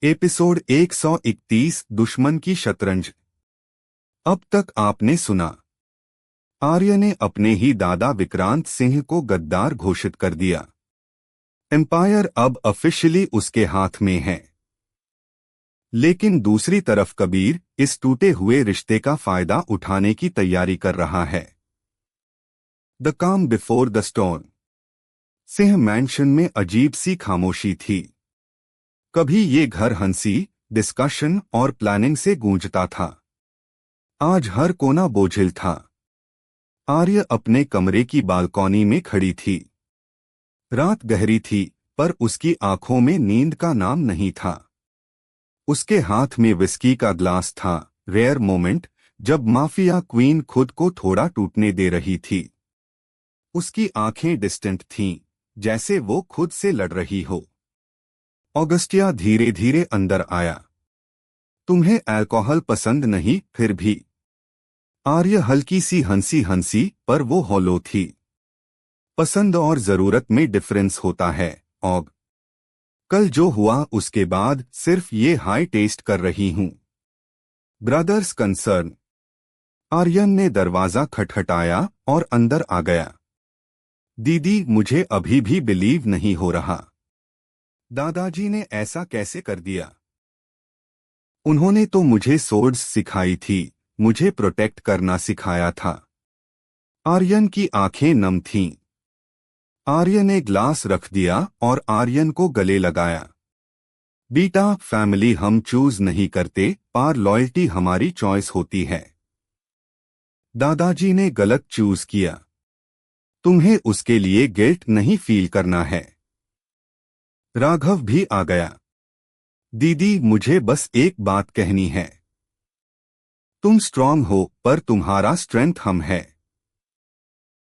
Episode 131 दुश्मन की शतरंज। अब तक आपने सुना, आर्य ने अपने ही दादा विक्रांत सिंह को गद्दार घोषित कर दिया। एम्पायर अब ऑफिशियली उसके हाथ में है। लेकिन दूसरी तरफ कबीर इस टूटे हुए रिश्ते का फायदा उठाने की तैयारी कर रहा है। द काम before the storm. Singh mention में अजीब सी खामोशी थी। कभी ये घर हंसी, डिस्कशन और प्लानिंग से गूंजता था। आज हर कोना बोझिल था। आर्य अपने कमरे की बालकॉनी में खड़ी थी। रात गहरी थी, पर उसकी आंखों में नींद का नाम नहीं था। उसके हाथ में विस्की का ग्लास था, रेयर मोमेंट जब माफिया क्वीन खुद को थोड़ा टूटने दे रही थी। उसकी आंखें डिस्टेंट थीं, जैसे वो खुद से लड़ रही हो। ऑगस्टिया धीरे धीरे अंदर आया। तुम्हें अल्कोहल पसंद नहीं, फिर भी। आर्य हल्की सी हंसी पर वो हॉलो थी। पसंद और जरूरत में डिफरेंस होता है, ऑग। कल जो हुआ उसके बाद सिर्फ ये हाई टेस्ट कर रही हूं। Brothers concern. आर्यन ने दरवाजा खटखटाया और अंदर आ गया। दीदी, मुझे अभी भी बिलीव नहीं हो रहा। दादाजी ने ऐसा कैसे कर दिया? उन्होंने तो मुझे सोर्ड्स सिखाई थी, मुझे प्रोटेक्ट करना सिखाया था। आर्यन की आंखें नम थीं। आर्य ने ग्लास रख दिया और आर्यन को गले लगाया। बेटा, फैमिली हम चूज नहीं करते, पर लॉयल्टी हमारी चॉइस होती है। दादाजी ने गलत चूज किया। तुम्हें उसके लिए गिल्ट नहीं फील करना है। राघव भी आ गया। दीदी, मुझे बस एक बात कहनी है। तुम स्ट्रांग हो, पर तुम्हारा स्ट्रेंथ हम है।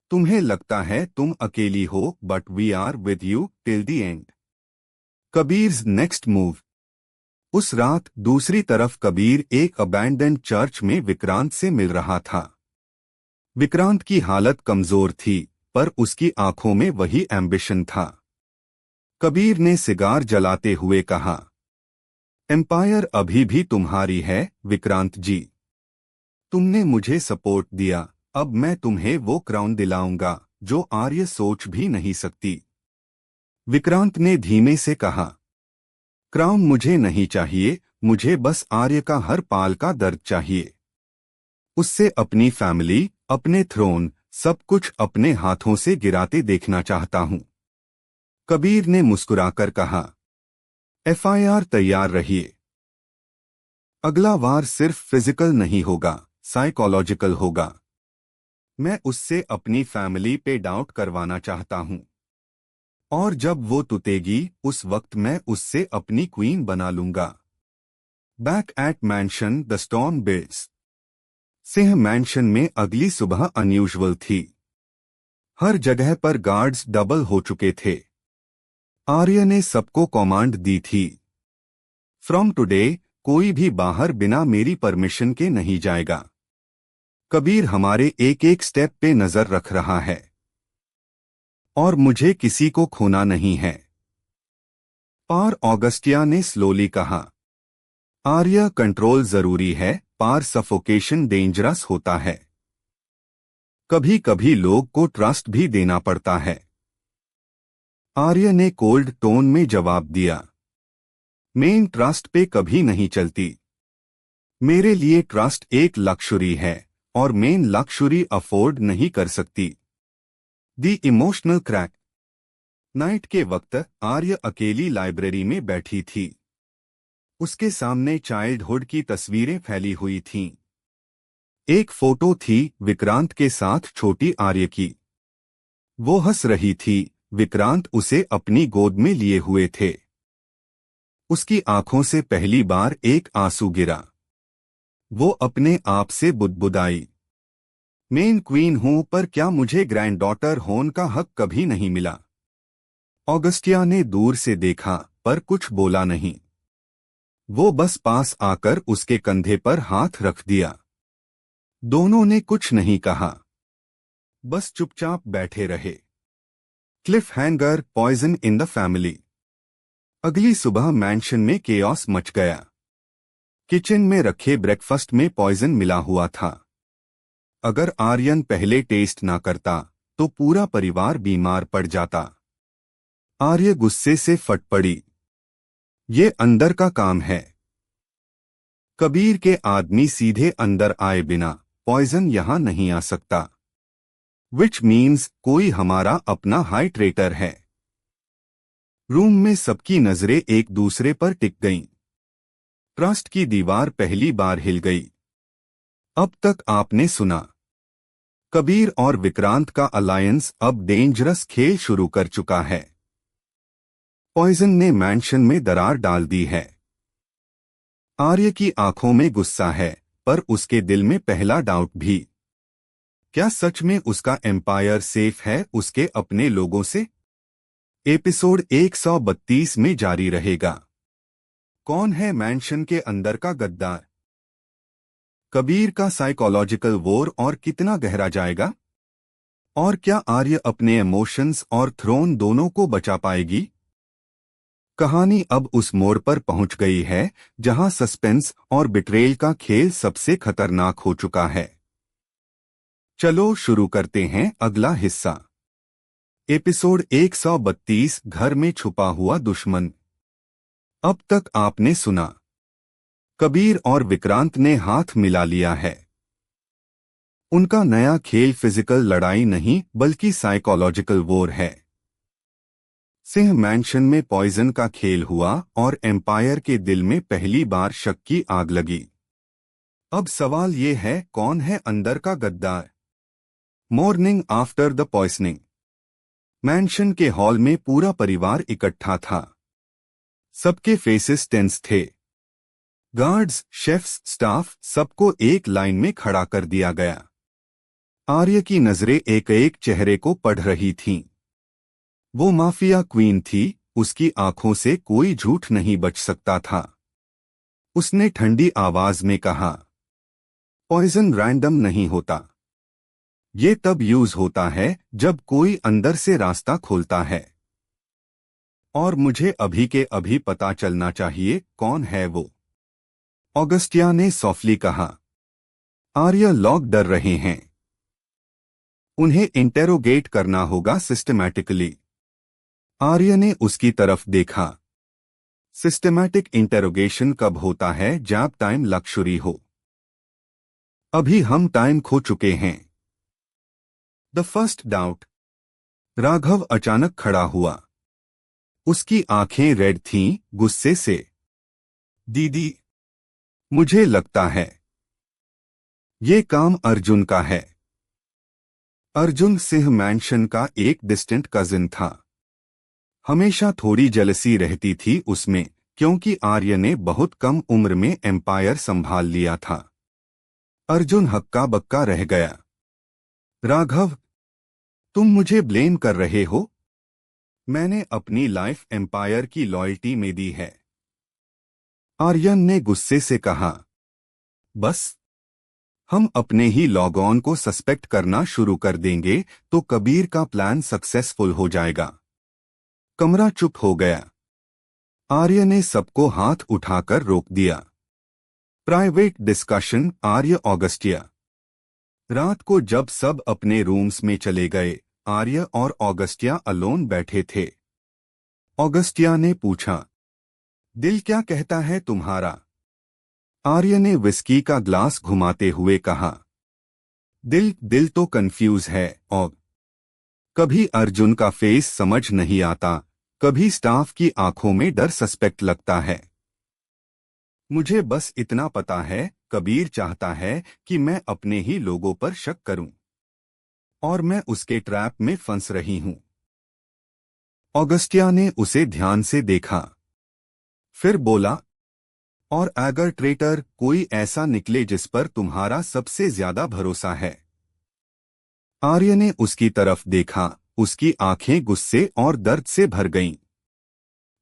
तुम्हें लगता है तुम अकेली हो, but we are with you till the end. Kabir's next move. उस रात दूसरी तरफ कबीर एक अबैंडन्ड चर्च में विक्रांत से मिल रहा था। विक्रांत की हालत कमजोर थी, पर उसकी आंखों में वही एम्बिशन था। कबीर ने सिगार जलाते हुए कहा, एम्पायर अभी भी तुम्हारी है, विक्रांत जी। तुमने मुझे सपोर्ट दिया, अब मैं तुम्हें वो क्राउन दिलाऊंगा जो आर्य सोच भी नहीं सकती। विक्रांत ने धीमे से कहा, क्राउन मुझे नहीं चाहिए, मुझे बस आर्य का हर पाल का दर्द चाहिए। उससे अपनी फैमिली, अपने थ्रोन, सब कुछ अपने हाथों से गिराते देखना चाहता हूं। कबीर ने मुस्कुराकर कहा, एफआईआर तैयार रहिए। अगला वार सिर्फ फिजिकल नहीं होगा, साइकोलॉजिकल होगा। मैं उससे अपनी फैमिली पे डाउट करवाना चाहता हूं। और जब वो टूटेगी, उस वक्त मैं उससे अपनी क्वीन बना लूंगा। Back at mention the storm builds. Singh mention में अगली सुबह अनयूजुअल थी। हर जगह पर गार्ड्स डबल हो चुके थे। आर्य ने सबको कमांड दी थी, फ्रॉम टुडे कोई भी बाहर बिना मेरी परमिशन के नहीं जाएगा। कबीर हमारे एक एक स्टेप पे नजर रख रहा है, और मुझे किसी को खोना नहीं है। पार ऑगस्टिया ने स्लोली कहा, आर्य कंट्रोल जरूरी है, पार सफोकेशन डेंजरस होता है। कभी कभी लोग को ट्रस्ट भी देना पड़ता है। आर्य ने कोल्ड टोन में जवाब दिया, मेन ट्रस्ट पे कभी नहीं चलती। मेरे लिए ट्रस्ट एक लक्ष्युरी है, और मेन लक्ष्युरी अफोर्ड नहीं कर सकती। दी इमोशनल क्रैक। नाइट के वक्त आर्य अकेली लाइब्रेरी में बैठी थी। उसके सामने चाइल्डहुड की तस्वीरें फैली हुई थीं। एक फोटो थी विक्रांत के साथ छोटी आर्य की। वो हंस रही थी, विक्रांत उसे अपनी गोद में लिए हुए थे। उसकी आंखों से पहली बार एक आंसू गिरा। वो अपने आप से बुदबुदाई, मेन क्वीन हूं, पर क्या मुझे ग्रैंड डॉटर होने का हक कभी नहीं मिला? ऑगस्टिया ने दूर से देखा, पर कुछ बोला नहीं। वो बस पास आकर उसके कंधे पर हाथ रख दिया। दोनों ने कुछ नहीं कहा, बस चुपचाप बैठे रहे। Cliffhanger, poison in the family. अगली सुबह मैंशन में केओस मच गया। किचन में रखे ब्रेकफास्ट में पॉइजन मिला हुआ था। अगर आर्यन पहले टेस्ट ना करता तो पूरा परिवार बीमार पड़ जाता। आर्य गुस्से से फट पड़ी। ये अंदर का काम है। कबीर के आदमी सीधे अंदर आए बिना पॉइजन यहां नहीं आ सकता। विच मीन्स कोई हमारा अपना हाइड्रेटर है। रूम में सबकी नजरें एक दूसरे पर टिक गईं। ट्रस्ट की दीवार पहली बार हिल गई। अब तक आपने सुना, कबीर और विक्रांत का अलायंस अब डेंजरस खेल शुरू कर चुका है। पॉइजन ने मैंशन में दरार डाल दी है। आर्य की आंखों में गुस्सा है, पर उसके दिल में पहला डाउट भी। क्या सच में उसका एम्पायर सेफ है उसके अपने लोगों से? एपिसोड 132 में जारी रहेगा। कौन है मैंशन के अंदर का गद्दार? कबीर का साइकोलॉजिकल वॉर और कितना गहरा जाएगा? और क्या आर्य अपने इमोशंस और थ्रोन दोनों को बचा पाएगी? कहानी अब उस मोड़ पर पहुंच गई है जहां सस्पेंस और बिट्रेल का खेल सबसे खतरनाक हो चुका है। चलो शुरू करते हैं अगला हिस्सा। एपिसोड 132 घर में छुपा हुआ दुश्मन। अब तक आपने सुना, कबीर और विक्रांत ने हाथ मिला लिया है। उनका नया खेल फिजिकल लड़ाई नहीं बल्कि साइकोलॉजिकल वॉर है। सिंह मैंशन में पॉइजन का खेल हुआ और एम्पायर के दिल में पहली बार शक की आग लगी। अब सवाल ये है, कौन है अंदर का गद्दार? Morning after the poisoning. Mention के हॉल में पूरा परिवार इकट्ठा था। सबके फेसेस टेंस थे। गार्ड्स, शेफ्स, स्टाफ सबको एक लाइन में खड़ा कर दिया गया। आर्य की नजरें एक एक चेहरे को पढ़ रही थीं। वो माफिया क्वीन थी, उसकी आंखों से कोई झूठ नहीं बच सकता था। उसने ठंडी आवाज में कहा, पॉइजन रैंडम नहीं होता। ये तब यूज होता है जब कोई अंदर से रास्ता खोलता है। और मुझे अभी के अभी पता चलना चाहिए कौन है वो। ऑगस्टिया ने सॉफ्टली कहा। आर्य लोग डर रहे हैं। उन्हें इंटेरोगेट करना होगा सिस्टमैटिकली। आर्य ने उसकी तरफ देखा। सिस्टमैटिक इंटेरोगेशन कब होता है? जब टाइम लक्ष्युरी हो। अभी हम टाइम खो चुके हैं। The first doubt. राघव अचानक खड़ा हुआ। उसकी आंखें रेड थीं गुस्से से। दीदी, मुझे लगता है ये काम अर्जुन का है। अर्जुन सिंह मैंशन का एक डिस्टेंट कजिन था। हमेशा थोड़ी जेलसी रहती थी उसमें, क्योंकि आर्य ने बहुत कम उम्र में एम्पायर संभाल लिया था। अर्जुन हक्का बक्का रह गया। राघव, तुम मुझे ब्लेम कर रहे हो? मैंने अपनी लाइफ एम्पायर की लॉयल्टी में दी है। आर्यन ने गुस्से से कहा। बस हम अपने ही लॉगऑन को सस्पेक्ट करना शुरू कर देंगे तो कबीर का प्लान सक्सेसफुल हो जाएगा। कमरा चुप हो गया। आर्य ने सबको हाथ उठाकर रोक दिया। Private discussion. आर्य ऑगस्टिया। रात को जब सब अपने रूम्स में चले गए, आर्य और ऑगस्टिया अलोन बैठे थे। ऑगस्टिया ने पूछा, दिल क्या कहता है तुम्हारा? आर्य ने विस्की का ग्लास घुमाते हुए कहा, दिल तो कंफ्यूज है। और कभी अर्जुन का फेस समझ नहीं आता, कभी स्टाफ की आंखों में डर सस्पेक्ट लगता है। मुझे बस इतना पता है, कबीर चाहता है कि मैं अपने ही लोगों पर शक करूं। और मैं उसके ट्रैप में फंस रही हूं। ऑगस्टिया ने उसे ध्यान से देखा। फिर बोला, और अगर ट्रेटर कोई ऐसा निकले जिस पर तुम्हारा सबसे ज्यादा भरोसा है? आर्य ने उसकी तरफ देखा। उसकी आंखें गुस्से और दर्द से भर गईं।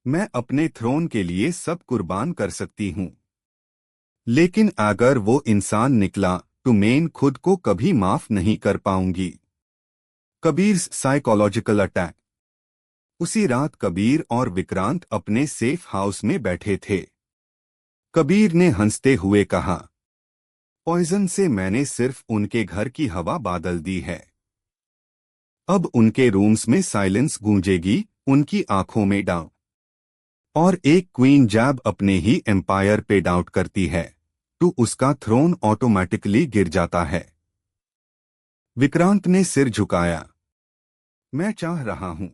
मैं अपने थ्रोन के लिए सब कुर्बान कर सकती हूं, लेकिन अगर वो इंसान निकला तो मैं खुद को कभी माफ नहीं कर पाऊंगी। Kabir psychological attack. उसी रात कबीर और विक्रांत अपने सेफ हाउस में बैठे थे। कबीर ने हंसते हुए कहा, पॉइजन से मैंने सिर्फ उनके घर की हवा बादल दी है। अब उनके रूम्स में साइलेंस गूंजेगी, उनकी आंखों में डाउट। और एक क्वीन जब अपने ही एम्पायर पे डाउट करती है तो उसका थ्रोन ऑटोमेटिकली गिर जाता है। विक्रांत ने सिर झुकाया। मैं चाह रहा हूं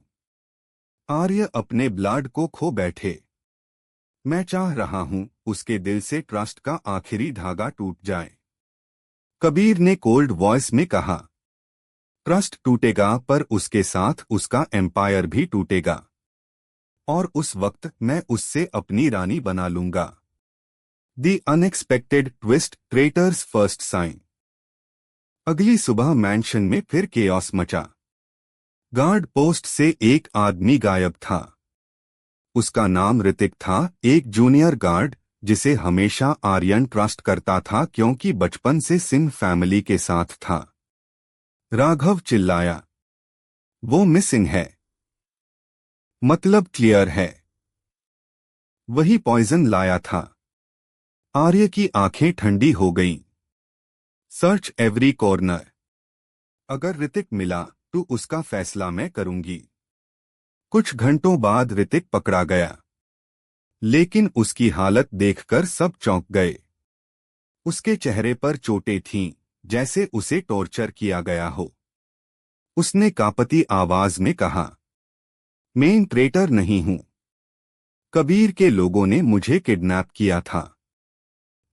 आर्य अपने ब्लड को खो बैठे। मैं चाह रहा हूं उसके दिल से ट्रस्ट का आखिरी धागा टूट जाए। कबीर ने कोल्ड वॉइस में कहा, ट्रस्ट टूटेगा पर उसके साथ उसका एम्पायर भी टूटेगा। और उस वक्त मैं उससे अपनी रानी बना लूंगा। The unexpected twist, traitors first sign. अगली सुबह मैंशन में फिर केओस मचा। गार्ड पोस्ट से एक आदमी गायब था। उसका नाम ऋतिक था, एक जूनियर गार्ड जिसे हमेशा आर्यन ट्रस्ट करता था क्योंकि बचपन से सिंह फैमिली के साथ था। राघव चिल्लाया, वो मिसिंग है। मतलब क्लियर है। वही पॉइजन लाया था। आर्य की आंखें ठंडी हो गईं। Search every corner. अगर ऋतिक मिला तो उसका फैसला मैं करूंगी। कुछ घंटों बाद ऋतिक पकड़ा गया, लेकिन उसकी हालत देखकर सब चौंक गए। उसके चेहरे पर चोटें थीं, जैसे उसे टॉर्चर किया गया हो। उसने कांपती आवाज में कहा, मैं ट्रेटर नहीं हूं। कबीर के लोगों ने मुझे किडनैप किया था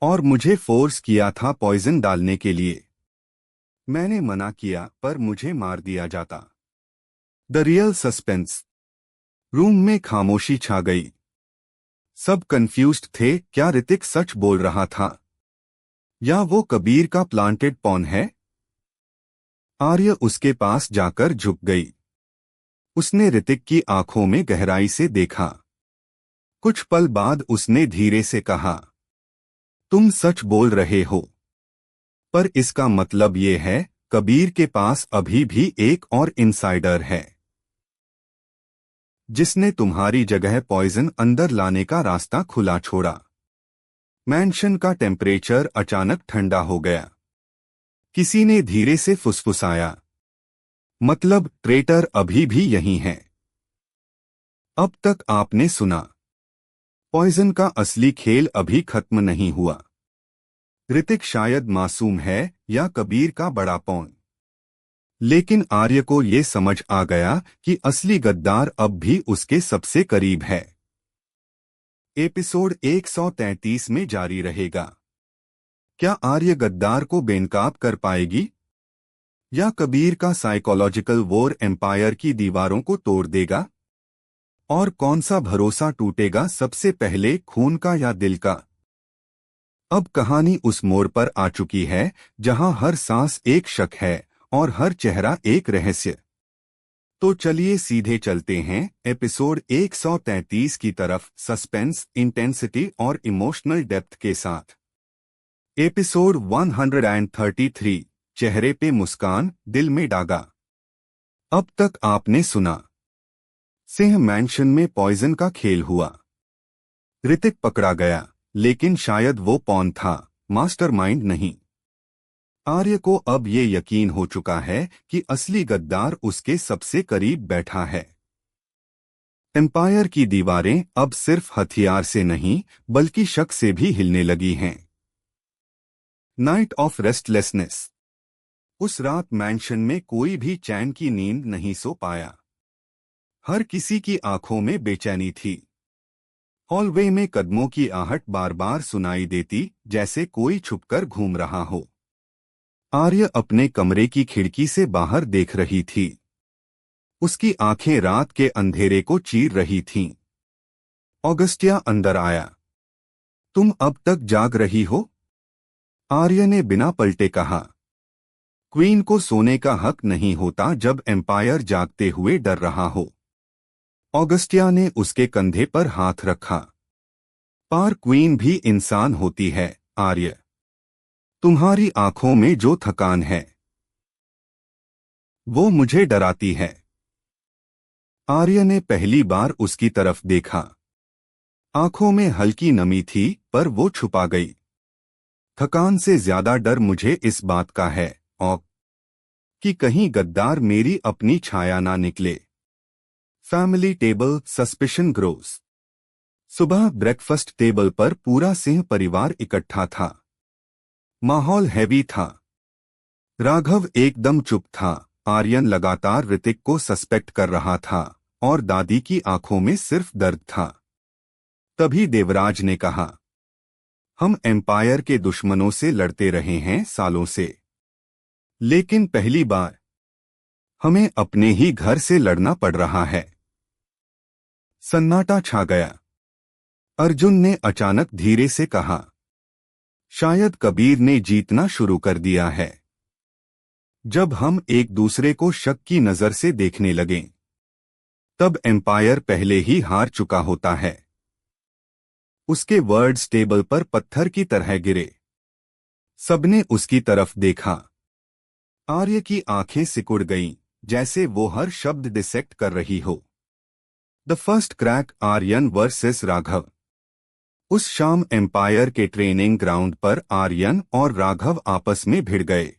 और मुझे फोर्स किया था पॉइजन डालने के लिए। मैंने मना किया पर मुझे मार दिया जाता। The real suspense. रूम में खामोशी छा गई। सब कंफ्यूज्ड थे, क्या ऋतिक सच बोल रहा था या वो कबीर का प्लांटेड पॉन है। आर्य उसके पास जाकर झुक गई। उसने ऋतिक की आंखों में गहराई से देखा। कुछ पल बाद उसने धीरे से कहा, तुम सच बोल रहे हो, पर इसका मतलब ये है कबीर के पास अभी भी एक और इनसाइडर है जिसने तुम्हारी जगह पॉइजन अंदर लाने का रास्ता खुला छोड़ा। मैंशन का टेम्परेचर अचानक ठंडा हो गया। किसी ने धीरे से फुसफुसाया, मतलब ट्रेटर अभी भी यहीं है। अब तक आपने सुना, पॉइजन का असली खेल अभी खत्म नहीं हुआ। ऋतिक शायद मासूम है या कबीर का बड़ा पौन, लेकिन आर्य को ये समझ आ गया कि असली गद्दार अब भी उसके सबसे करीब है। एपिसोड 133 में जारी रहेगा। क्या आर्य गद्दार को बेनकाब कर पाएगी या कबीर का साइकोलॉजिकल वॉर एम्पायर की दीवारों को तोड़ देगा? और कौन सा भरोसा टूटेगा सबसे पहले, खून का या दिल का? अब कहानी उस मोड़ पर आ चुकी है जहां हर सांस एक शक है और हर चेहरा एक रहस्य। तो चलिए सीधे चलते हैं एपिसोड 133 की तरफ, सस्पेंस, इंटेंसिटी और इमोशनल डेप्थ के साथ। एपिसोड 133, चेहरे पे मुस्कान, दिल में दागा। अब तक आपने सुना, सिंह मैंशन में पॉइजन का खेल हुआ। ऋतिक पकड़ा गया, लेकिन शायद वो पॉन था, मास्टरमाइंड नहीं। आर्य को अब ये यकीन हो चुका है कि असली गद्दार उसके सबसे करीब बैठा है। एम्पायर की दीवारें अब सिर्फ हथियार से नहीं बल्कि शक से भी हिलने लगी हैं। Night of restlessness. उस रात मैंशन में कोई भी चैन की नींद नहीं सो पाया। हर किसी की आंखों में बेचैनी थी। हॉलवे में कदमों की आहट बार बार सुनाई देती, जैसे कोई छुपकर घूम रहा हो। आर्य अपने कमरे की खिड़की से बाहर देख रही थी। उसकी आंखें रात के अंधेरे को चीर रही थीं। ऑगस्टिया अंदर आया। तुम अब तक जाग रही हो? आर्य ने बिना पलटे कहा। क्वीन को सोने का हक नहीं होता जब एम्पायर जागते हुए डर रहा हो। ऑगस्टिया ने उसके कंधे पर हाथ रखा। पर क्वीन भी इंसान होती है आर्य। तुम्हारी आंखों में जो थकान है वो मुझे डराती है। आर्य ने पहली बार उसकी तरफ देखा। आंखों में हल्की नमी थी, पर वो छुपा गई। थकान से ज्यादा डर मुझे इस बात का है और कि कहीं गद्दार मेरी अपनी छाया ना निकले। Family table suspicion grows. सुबह ब्रेकफास्ट टेबल पर पूरा सिंह परिवार इकट्ठा था। माहौल हैवी था। राघव एकदम चुप था। आर्यन लगातार ऋतिक को सस्पेक्ट कर रहा था और दादी की आंखों में सिर्फ दर्द था। तभी देवराज ने कहा, हम एम्पायर के दुश्मनों से लड़ते रहे हैं सालों से, लेकिन पहली बार हमें अपने ही घर से लड़ना पड़ रहा है। सन्नाटा छा गया। अर्जुन ने अचानक धीरे से कहा, शायद कबीर ने जीतना शुरू कर दिया है। जब हम एक दूसरे को शक की नजर से देखने लगें, तब एम्पायर पहले ही हार चुका होता है। उसके वर्ड्स टेबल पर पत्थर की तरह गिरे। सबने उसकी तरफ देखा। आर्य की आंखें सिकुड़ गईं, जैसे वो हर शब्द डिसेक्ट कर रही हो। The first crack, Aryan versus Raghav. उस शाम एम्पायर के ट्रेनिंग ग्राउंड पर आर्यन और राघव आपस में भिड़ गए।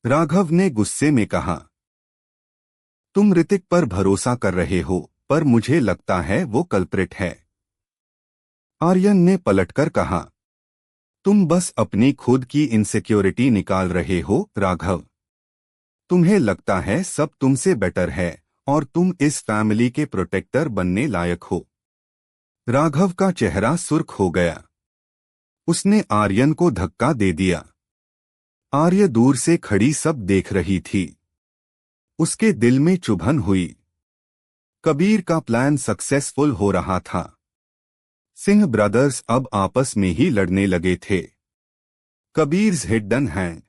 राघव ने गुस्से में कहा, तुम ऋतिक पर भरोसा कर रहे हो, पर मुझे लगता है वो कल्प्रिट है। आर्यन ने पलटकर कहा, तुम बस अपनी खुद की इनसिक्योरिटी निकाल रहे हो राघव। तुम्हें लगता है सब तुमसे बेटर है और तुम इस फैमिली के प्रोटेक्टर बनने लायक हो। राघव का चेहरा सुर्ख हो गया। उसने आर्यन को धक्का दे दिया। आर्य दूर से खड़ी सब देख रही थी। उसके दिल में चुभन हुई। कबीर का प्लान सक्सेसफुल हो रहा था। सिंह ब्रदर्स अब आपस में ही लड़ने लगे थे। Kabir's hidden hand.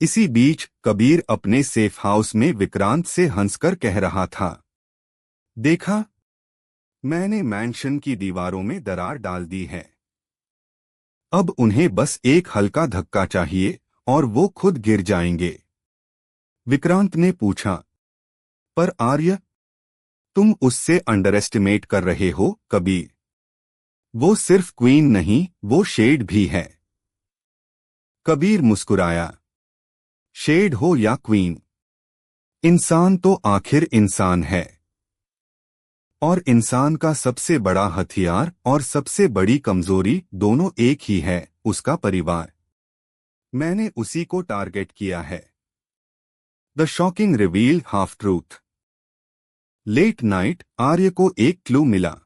इसी बीच कबीर अपने सेफ हाउस में विक्रांत से हंसकर कह रहा था, देखा, मैंने मैंशन की दीवारों में दरार डाल दी है। अब उन्हें बस एक हल्का धक्का चाहिए और वो खुद गिर जाएंगे। विक्रांत ने पूछा, पर आर्य, तुम उससे अंडर एस्टिमेट कर रहे हो कबीर। वो सिर्फ क्वीन नहीं, वो शेड भी है। कबीर मुस्कुराया, शेड हो या क्वीन, इंसान तो आखिर इंसान है। और इंसान का सबसे बड़ा हथियार और सबसे बड़ी कमजोरी दोनों एक ही है, उसका परिवार। मैंने उसी को टारगेट किया है। The shocking reveal, half truth. Late night, Arya को एक क्लू मिला।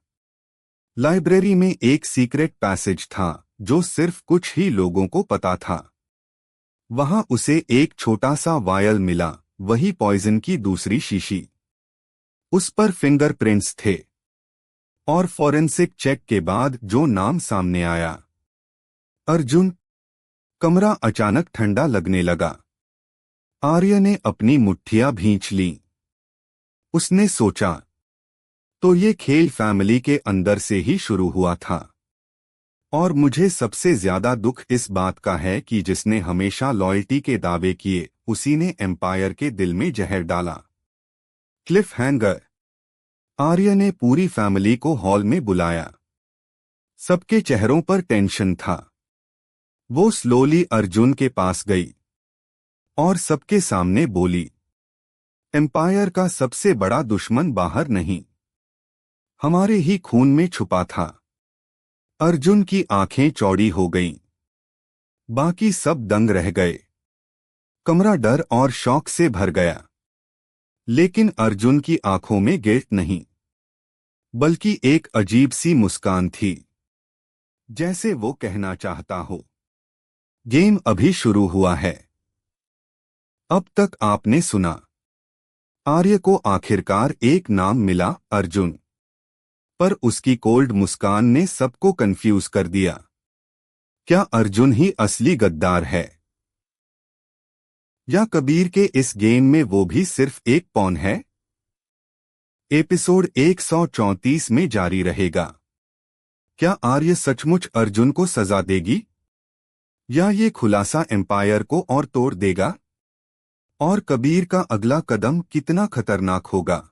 लाइब्रेरी में एक सीक्रेट पैसेज था जो सिर्फ कुछ ही लोगों को पता था। वहां उसे एक छोटा सा वायल मिला, वही पॉइजन की दूसरी शीशी। उस पर फिंगरप्रिंट्स थे। और फॉरेंसिक चेक के बाद जो नाम सामने आया, अर्जुन। कमरा अचानक ठंडा लगने लगा। आर्य ने अपनी मुट्ठियां भींच लीं। उसने सोचा, तो ये खेल फैमिली के अंदर से ही शुरू हुआ था। और मुझे सबसे ज्यादा दुख इस बात का है कि जिसने हमेशा लॉयल्टी के दावे किए, उसी ने एम्पायर के दिल में जहर डाला। Cliff hanger. आर्य ने पूरी फैमिली को हॉल में बुलाया। सबके चेहरों पर टेंशन था। वो स्लोली अर्जुन के पास गई और सबके सामने बोली, एम्पायर का सबसे बड़ा दुश्मन बाहर नहीं, हमारे ही खून में छुपा था। अर्जुन की आंखें चौड़ी हो गईं। बाकी सब दंग रह गए। कमरा डर और शौक से भर गया। लेकिन अर्जुन की आंखों में गिल्ट नहीं, बल्कि एक अजीब सी मुस्कान थी, जैसे वो कहना चाहता हो, गेम अभी शुरू हुआ है। अब तक आपने सुना, आर्य को आखिरकार एक नाम मिला, अर्जुन। पर उसकी कोल्ड मुस्कान ने सबको कंफ्यूज कर दिया। क्या अर्जुन ही असली गद्दार है, या कबीर के इस गेम में वो भी सिर्फ एक पॉन है? एपिसोड 134 में जारी रहेगा। क्या आर्य सचमुच अर्जुन को सजा देगी, या ये खुलासा एम्पायर को और तोड़ देगा? और कबीर का अगला कदम कितना खतरनाक होगा?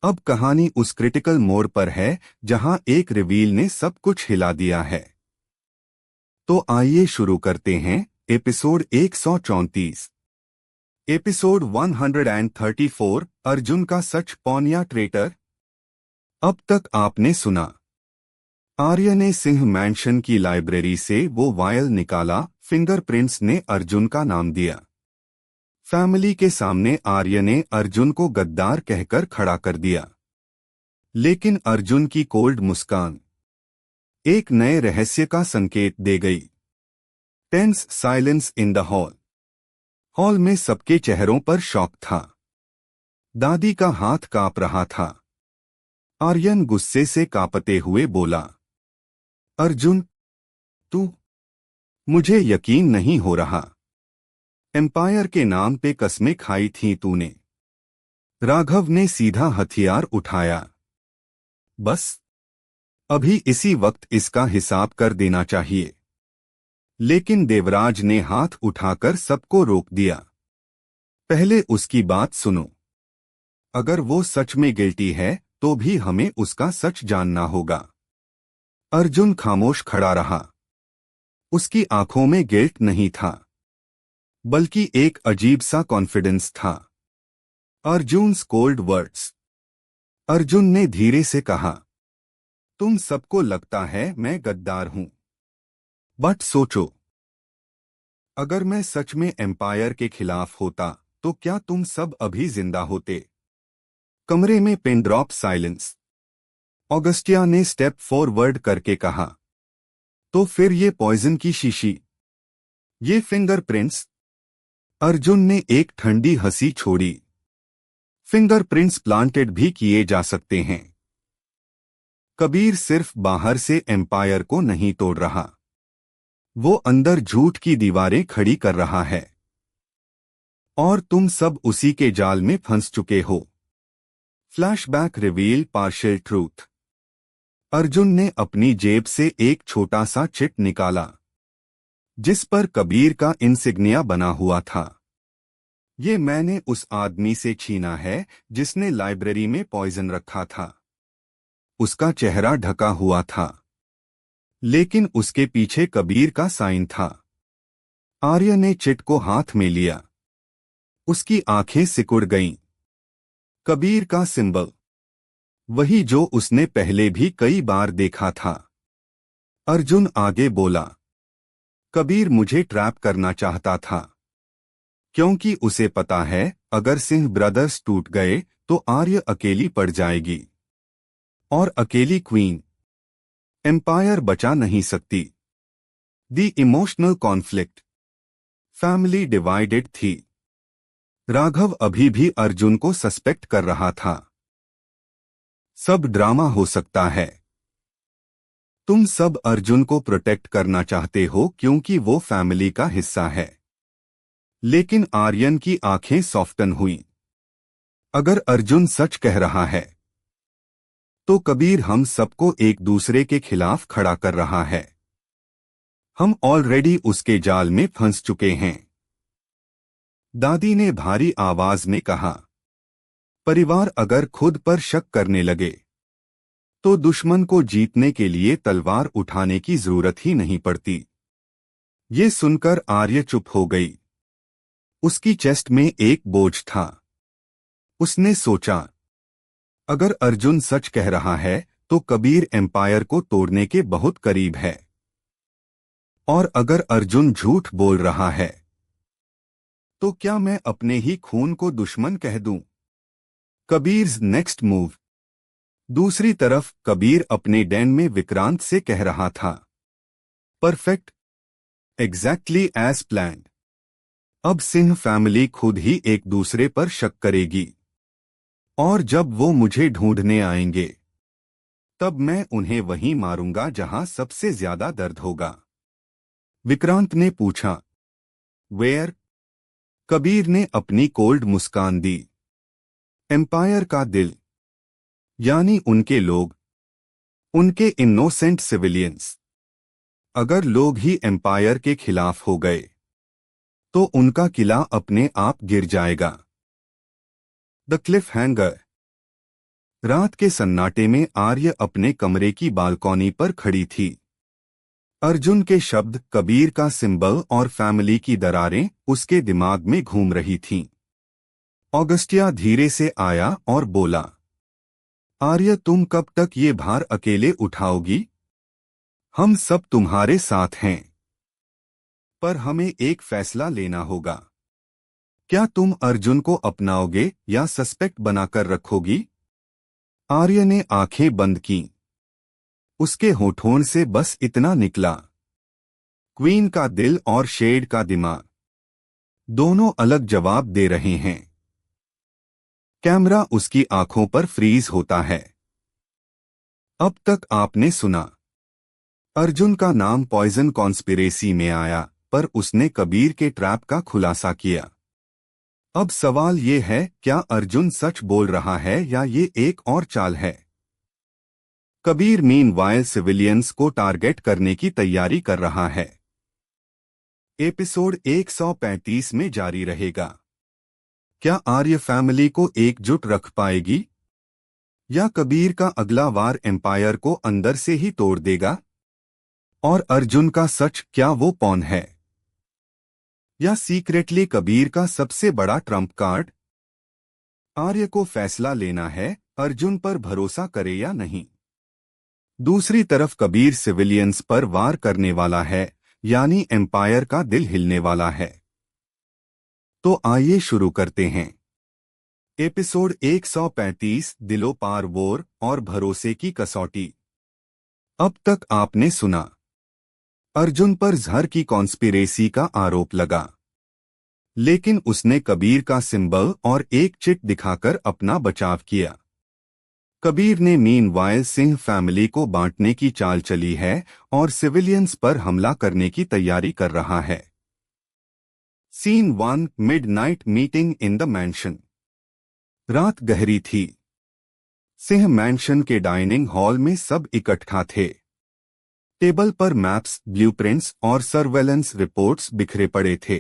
अब कहानी उस क्रिटिकल मोड़ पर है जहां एक रिवील ने सब कुछ हिला दिया है। तो आइए शुरू करते हैं। एपिसोड 134। एपिसोड 134, अर्जुन का सच, पॉन या ट्रेटर। अब तक आपने सुना, आर्य ने सिंह मैंशन की लाइब्रेरी से वो वायल निकाला, फिंगरप्रिंट्स ने अर्जुन का नाम दिया। फैमिली के सामने आर्य ने अर्जुन को गद्दार कहकर खड़ा कर दिया। लेकिन अर्जुन की कोल्ड मुस्कान एक नए रहस्य का संकेत दे गई। Tense silence in the hall. Hall में सबके चेहरों पर शॉक था। दादी का हाथ कांप रहा था। आर्यन गुस्से से कांपते हुए बोला, अर्जुन, तू? मुझे यकीन नहीं हो रहा। एम्पायर के नाम पे कस्में खाई थीं तूने। राघव ने सीधा हथियार उठाया। बस अभी इसी वक्त इसका हिसाब कर देना चाहिए। लेकिन देवराज ने हाथ उठाकर सबको रोक दिया। पहले उसकी बात सुनो। अगर वो सच में गिल्टी है तो भी हमें उसका सच जानना होगा। अर्जुन खामोश खड़ा रहा। उसकी आंखों में गिल्ट नहीं था, बल्कि एक अजीब सा कॉन्फिडेंस था। अर्जुन्स कोल्ड वर्ड्स। अर्जुन ने धीरे से कहा, तुम सबको लगता है मैं गद्दार हूं, बट सोचो, अगर मैं सच में एम्पायर के खिलाफ होता तो क्या तुम सब अभी जिंदा होते? कमरे में पिन ड्रॉप साइलेंस। ऑगस्टिया ने स्टेप फॉरवर्ड करके कहा, तो फिर ये पॉइजन की शीशी, ये फिंगरप्रिंट्स? अर्जुन ने एक ठंडी हंसी छोड़ी। फिंगरप्रिंट्स प्लांटेड भी किए जा सकते हैं। कबीर सिर्फ बाहर से एम्पायर को नहीं तोड़ रहा, वो अंदर झूठ की दीवारें खड़ी कर रहा है। और तुम सब उसी के जाल में फंस चुके हो। Flashback reveal partial truth. Arjun ने अपनी जेब से एक छोटा सा चिट निकाला, जिस पर कबीर का इंसिग्निया बना हुआ था। ये मैंने उस आदमी से छीना है जिसने लाइब्रेरी में पॉइजन रखा था। उसका चेहरा ढका हुआ था, लेकिन उसके पीछे कबीर का साइन था। आर्य ने चिट को हाथ में लिया। उसकी आंखें सिकुड़ गईं। कबीर का सिंबल, वही जो उसने पहले भी कई बार देखा था। अर्जुन आगे बोला, कबीर मुझे ट्रैप करना चाहता था, क्योंकि उसे पता है अगर सिंह ब्रदर्स टूट गए तो आर्य अकेली पड़ जाएगी, और अकेली क्वीन एम्पायर बचा नहीं सकती। The emotional conflict. Family divided थी। राघव अभी भी अर्जुन को सस्पेक्ट कर रहा था। सब ड्रामा हो सकता है। तुम सब अर्जुन को प्रोटेक्ट करना चाहते हो क्योंकि वो फैमिली का हिस्सा है। लेकिन आर्यन की आंखें सॉफ्टन हुईं। अगर अर्जुन सच कह रहा है तो कबीर हम सबको एक दूसरे के खिलाफ खड़ा कर रहा है। हम ऑलरेडी उसके जाल में फंस चुके हैं। दादी ने भारी आवाज में कहा, परिवार अगर खुद पर शक करने लगे तो दुश्मन को जीतने के लिए तलवार उठाने की जरूरत ही नहीं पड़ती। ये सुनकर आर्य चुप हो गई। उसकी चेस्ट में एक बोझ था। उसने सोचा, अगर अर्जुन सच कह रहा है तो कबीर एम्पायर को तोड़ने के बहुत करीब है। और अगर अर्जुन झूठ बोल रहा है तो क्या मैं अपने ही खून को दुश्मन कह दूं? Kabir's next move. दूसरी तरफ कबीर अपने डैन में विक्रांत से कह रहा था, परफेक्ट, एग्जैक्टली एज प्लान्ड। अब सिंह फैमिली खुद ही एक दूसरे पर शक करेगी, और जब वो मुझे ढूंढने आएंगे तब मैं उन्हें वहीं मारूंगा जहां सबसे ज्यादा दर्द होगा। विक्रांत ने पूछा, वेयर? कबीर ने अपनी कोल्ड मुस्कान दी। एम्पायर का दिल, यानी उनके लोग, उनके इनोसेंट सिविलियंस। अगर लोग ही एम्पायर के खिलाफ हो गए तो उनका किला अपने आप गिर जाएगा। The Cliff hanger. रात के सन्नाटे में आर्य अपने कमरे की बालकनी पर खड़ी थी। अर्जुन के शब्द, कबीर का सिंबल और फैमिली की दरारें उसके दिमाग में घूम रही थीं। ऑगस्टिया धीरे से आया और बोला, आर्य, तुम कब तक ये भार अकेले उठाओगी? हम सब तुम्हारे साथ हैं, पर हमें एक फैसला लेना होगा। क्या तुम अर्जुन को अपनाओगे या सस्पेक्ट बनाकर रखोगी? आर्य ने आंखें बंद कीं। उसके होठों से बस इतना निकला, क्वीन का दिल और शेड का दिमाग दोनों अलग जवाब दे रहे हैं। कैमरा उसकी आंखों पर फ्रीज होता है। अब तक आपने सुना, अर्जुन का नाम पॉइजन कॉन्स्पिरेसी में आया, पर उसने कबीर के ट्रैप का खुलासा किया। अब सवाल ये है, क्या अर्जुन सच बोल रहा है या ये एक और चाल है? कबीर मीनवाइल सिविलियंस को टारगेट करने की तैयारी कर रहा है। एपिसोड 135 में जारी रहेगा। क्या आर्य फैमिली को एकजुट रख पाएगी, या कबीर का अगला वार एम्पायर को अंदर से ही तोड़ देगा? और अर्जुन का सच, क्या वो पॉन है या सीक्रेटली कबीर का सबसे बड़ा ट्रम्प कार्ड? आर्य को फैसला लेना है, अर्जुन पर भरोसा करे या नहीं। दूसरी तरफ कबीर सिविलियंस पर वार करने वाला है, यानी एम्पायर का दिल हिलने वाला है। तो आइए शुरू करते हैं। एपिसोड 135, दिलो पार वोर और भरोसे की कसौटी। अब तक आपने सुना, अर्जुन पर जहर की कॉन्स्पिरेसी का आरोप लगा, लेकिन उसने कबीर का सिंबल और एक चिट दिखाकर अपना बचाव किया। कबीर ने मीनवाइल सिंह फैमिली को बांटने की चाल चली है और सिविलियंस पर हमला करने की तैयारी कर रहा है। Scene 1, midnight meeting in the mansion. रात गहरी थी। सिंह मैंशन के डाइनिंग हॉल में सब इकट्ठा थे। टेबल पर मैप्स, ब्लूप्रिंट्स और सर्वेलेंस रिपोर्ट्स बिखरे पड़े थे।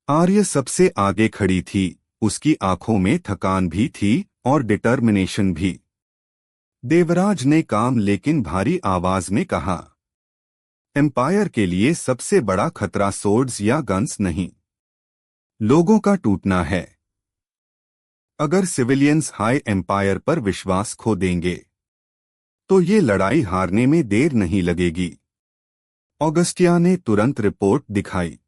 आर्य सबसे आगे खड़ी थी। उसकी आंखों में थकान भी थी और डिटर्मिनेशन भी। देवराज ने काम लेकिन भारी आवाज में कहा, एम्पायर के लिए सबसे बड़ा खतरा सोर्ड्स या गन्स नहीं, लोगों का टूटना है। अगर सिविलियंस हाई एम्पायर पर विश्वास खो देंगे, तो ये लड़ाई हारने में देर नहीं लगेगी। ऑगस्टिया ने तुरंत रिपोर्ट दिखाई।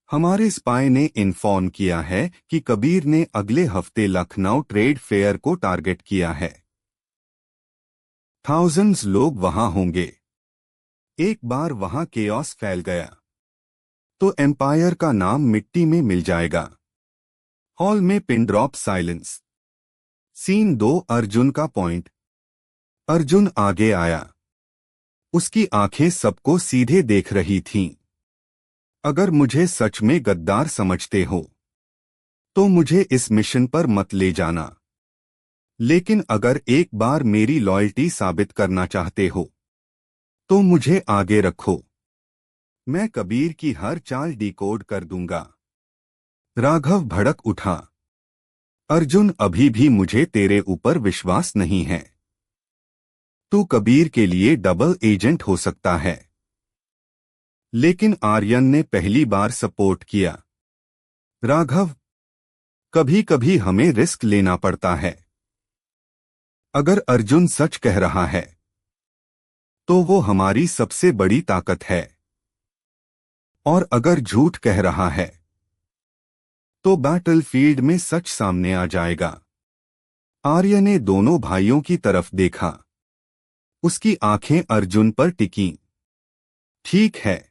हमारे स्पाई ने इन्फॉर्म किया है कि कबीर ने अगले हफ्ते लखनऊ ट्रेड फेयर को टारगेट किया है। थाउजेंड्स लोग वहां होंगे। एक बार वहां केओस फैल गया, तो एम्पायर का नाम मिट्टी में मिल जाएगा। हॉल में pin drop silence. Scene 2, Arjun का पॉइंट। अर्जुन आगे आया। उसकी आंखें सबको सीधे देख रही थीं। अगर मुझे सच में गद्दार समझते हो, तो मुझे इस मिशन पर मत ले जाना। लेकिन अगर एक बार मेरी लॉयल्टी साबित करना चाहते हो, तो मुझे आगे रखो। मैं कबीर की हर चाल डिकोड कर दूंगा। राघव भड़क उठा, अर्जुन, अभी भी मुझे तेरे ऊपर विश्वास नहीं है। तू कबीर के लिए डबल एजेंट हो सकता है। लेकिन आर्यन ने पहली बार सपोर्ट किया। राघव, कभी कभी हमें रिस्क लेना पड़ता है। अगर अर्जुन सच कह रहा है, तो वो हमारी सबसे बड़ी ताकत है। और अगर झूठ कह रहा है, तो बैटलफील्ड में सच सामने आ जाएगा। आर्य ने दोनों भाइयों की तरफ देखा। उसकी आंखें अर्जुन पर टिकीं। ठीक है,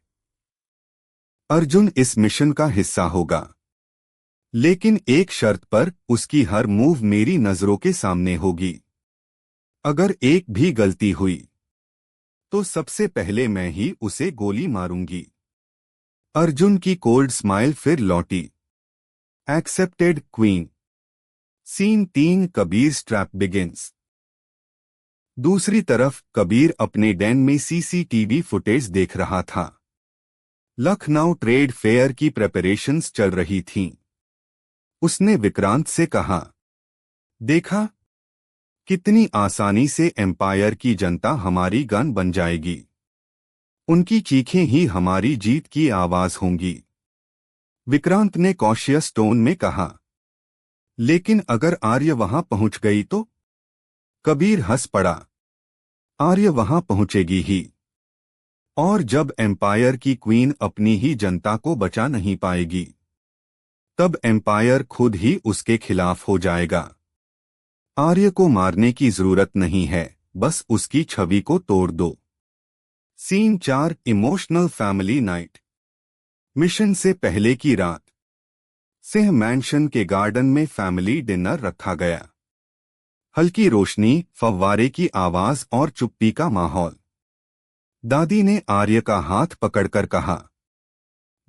अर्जुन इस मिशन का हिस्सा होगा, लेकिन एक शर्त पर, उसकी हर मूव मेरी नजरों के सामने होगी। अगर एक भी गलती हुई, तो सबसे पहले मैं ही उसे गोली मारूंगी। अर्जुन की कोल्ड स्माइल फिर लौटी। Accepted queen. Scene 3, Kabir trap begins. दूसरी तरफ कबीर अपने डैन में सीसीटीवी फुटेज देख रहा था। लखनऊ ट्रेड फेयर की प्रेपरेशंस चल रही थीं। उसने विक्रांत से कहा, देखा, कितनी आसानी से एम्पायर की जनता हमारी गन बन जाएगी। उनकी चीखें ही हमारी जीत की आवाज होंगी। विक्रांत ने कॉशियस टोन में कहा। लेकिन अगर आर्य वहां पहुंच गई तो? कबीर हंस पड़ा। आर्य वहां पहुंचेगी ही। और जब एम्पायर की क्वीन अपनी ही जनता को बचा नहीं पाएगी, तब एम्पायर खुद ही उसके खिलाफ हो जाएगा। आर्य को मारने की जरूरत नहीं है, बस उसकी छवि को तोड़ दो। Scene 4 emotional family night. Mission से पहले की रात सिंह मैंशन के गार्डन में फैमिली डिनर रखा गया। हल्की रोशनी, फव्वारे की आवाज और चुप्पी का माहौल। दादी ने आर्य का हाथ पकड़कर कहा,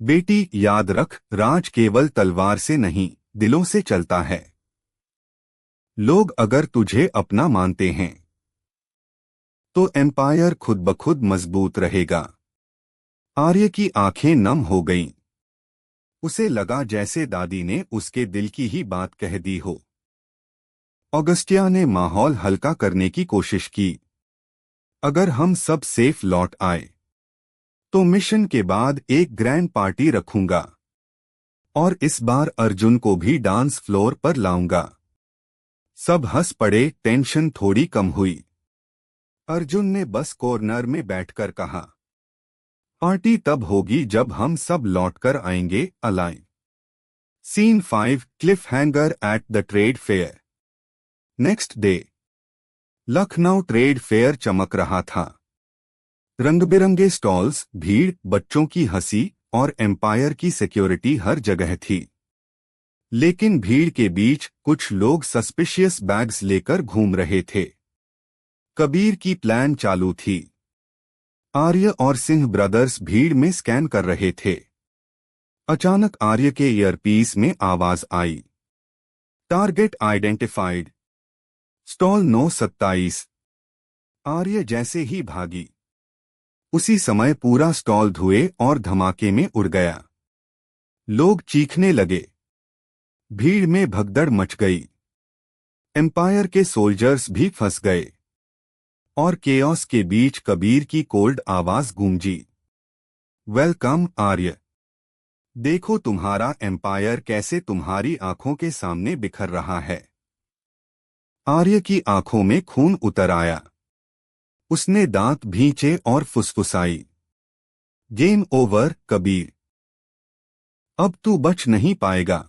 बेटी याद रख, राज केवल तलवार से नहीं, दिलों से चलता है। लोग अगर तुझे अपना मानते हैं तो एम्पायर खुद ब खुद मजबूत रहेगा। आर्य की आंखें नम हो गईं। उसे लगा जैसे दादी ने उसके दिल की ही बात कह दी हो। ऑगस्टिया ने माहौल हल्का करने की कोशिश की। अगर हम सब सेफ लौट आए तो मिशन के बाद एक ग्रैंड पार्टी रखूंगा, और इस बार अर्जुन को भी डांस फ्लोर पर लाऊंगा। सब हंस पड़े, टेंशन थोड़ी कम हुई। अर्जुन ने बस कॉर्नर में बैठकर कहा, पार्टी तब होगी जब हम सब लौटकर आएंगे alive. Scene 5 cliffhanger at the trade fair. Next day Lucknow trade fair चमक रहा था। रंग-बिरंगे स्टॉल्स, भीड़, बच्चों की हंसी और एम्पायर की सिक्योरिटी हर जगह थी। लेकिन भीड़ के बीच कुछ लोग सस्पिशियस बैग्स लेकर घूम रहे थे। कबीर की प्लान चालू थी। आर्य और सिंह ब्रदर्स भीड़ में स्कैन कर रहे थे। अचानक आर्य के ईयरपीस में आवाज आई, टारगेट आइडेंटिफाइड, स्टॉल 927। आर्य जैसे ही भागी, उसी समय पूरा स्टॉल धुएं और धमाके में उड़ गया। लोग चीखने लगे। भीड़ में भगदड़ मच गई। एम्पायर के सोल्जर्स भी फंस गए। और केओस के बीच कबीर की कोल्ड आवाज गूंजी, वेलकम आर्य। देखो तुम्हारा एम्पायर कैसे तुम्हारी आंखों के सामने बिखर रहा है। आर्य की आंखों में खून उतर आया। उसने दांत भींचे और फुसफुसाई, गेम ओवर कबीर, अब तू बच नहीं पाएगा।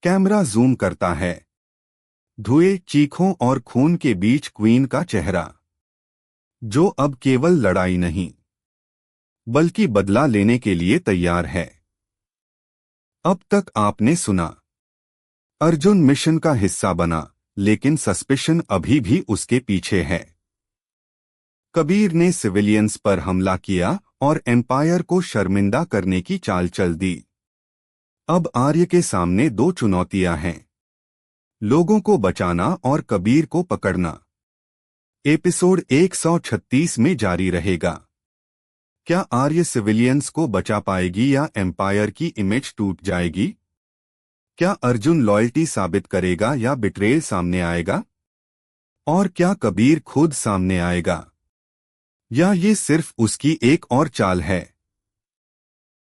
कैमरा जूम करता है। धुएं, चीखों और खून के बीच क्वीन का चेहरा, जो अब केवल लड़ाई नहीं बल्कि बदला लेने के लिए तैयार है। अब तक आपने सुना, अर्जुन मिशन का हिस्सा बना, लेकिन सस्पिशन अभी भी उसके पीछे है। कबीर ने सिविलियंस पर हमला किया और एम्पायर को शर्मिंदा करने की चाल चल दी। अब आर्य के सामने दो चुनौतियां हैं, लोगों को बचाना और कबीर को पकड़ना। एपिसोड 136 में जारी रहेगा। क्या आर्य सिविलियंस को बचा पाएगी या एम्पायर की इमेज टूट जाएगी? क्या अर्जुन लॉयल्टी साबित करेगा या बिट्रेयल सामने आएगा? और क्या कबीर खुद सामने आएगा, या ये सिर्फ उसकी एक और चाल है?